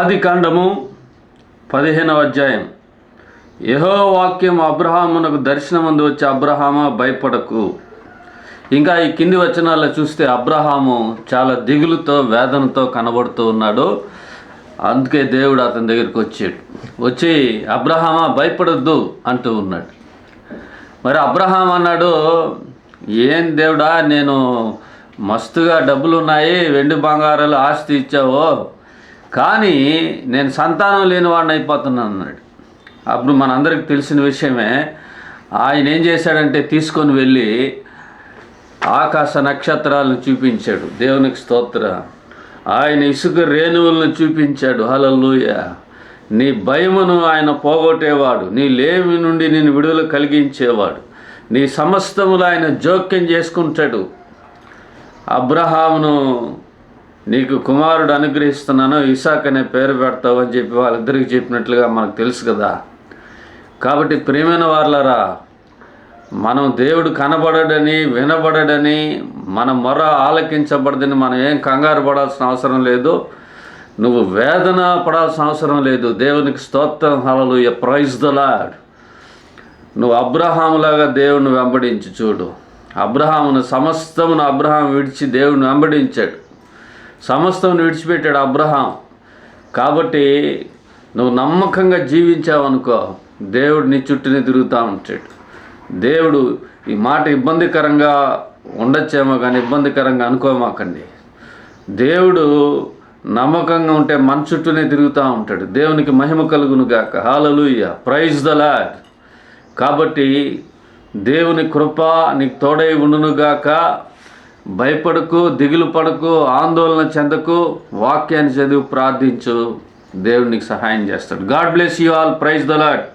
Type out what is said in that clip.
ఆదికాండము 15వ అధ్యాయం. యెహోవా వాక్యం అబ్రహామునకు దర్శనమందు వచ్చి, అబ్రహామా భయపడకు. ఇంకా ఈ కింది వచనాల్లో చూస్తే అబ్రహాము చాలా దిగులుతో వేదనతో కనబడుతూ ఉన్నాడు. అందుకే దేవుడు అతని దగ్గరికి వచ్చి అబ్రహామా భయపడొద్దు అంటూ ఉన్నాడు. మరి అబ్రహాం అన్నాడు, ఏం దేవుడా, నేను మస్తుగా డబ్బులు ఉన్నాయి, వెండి బంగారాలు ఆస్తి ఇచ్చావో, కానీ నేను సంతానం లేని వాడిని అయిపోతున్నాను అన్నాడు. అప్పుడు మనందరికి తెలిసిన విషయమే. ఆయన ఏం చేశాడంటే తీసుకొని వెళ్ళి ఆకాశ నక్షత్రాలను చూపించాడు. దేవునికి స్తోత్ర. ఆయన ఇసుక రేణువులను చూపించాడు. హల్లెలూయా. నీ భయమును ఆయన పోగొట్టేవాడు, నీ లేమి నుండి నేను విడుదల కలిగించేవాడు, నీ సమస్తములు ఆయన జోక్యం చేసుకుంటాడు. అబ్రహామును నీకు కుమారుడు అనుగ్రహిస్తున్నాను, ఇసాక్ అనే పేరు పెడతావు అని చెప్పి వాళ్ళిద్దరికి చెప్పినట్లుగా మనకు తెలుసు కదా. కాబట్టి ప్రియమైన వారలారా, మనం దేవుడు కనబడడని వినబడడని మన మొర ఆలకించబడదని మనం ఏం కంగారు పడాల్సిన అవసరం లేదు. నువ్వు వేదన పడాల్సిన అవసరం లేదు. దేవునికి స్తోత్రం. హల్లెలూయా. Praise the Lord. నువ్వు అబ్రహాములాగా దేవుని వెంబడించి చూడు. సమస్తమును అబ్రహాం విడిచి దేవుని వెంబడించాడు. సమస్తమును విడిచిపెట్టాడు అబ్రహాం. కాబట్టి నువ్వు నమ్మకంగా జీవించావనుకో, దేవుడు నీ చుట్టూనే తిరుగుతూ ఉంటాడు. దేవుడు ఈ మాట ఇబ్బందికరంగా ఉండొచ్చేమో కానీ ఇబ్బందికరంగా అనుకోమాకండి. దేవుడు నమ్మకంగా ఉంటే మన చుట్టూనే తిరుగుతూ ఉంటాడు. దేవునికి మహిమ కలుగును గాక. హల్లెలూయా. Praise the Lord. కాబట్టి దేవుని కృప నీకు తోడై ఉండునుగాక. భయపడకు, దిగులు పడకు, ఆందోళన చెందకు. వాక్యాన్ని చదివి ప్రార్థించు. దేవుడు నీకు సహాయం చేస్తాడు. God bless you all. Praise the lord.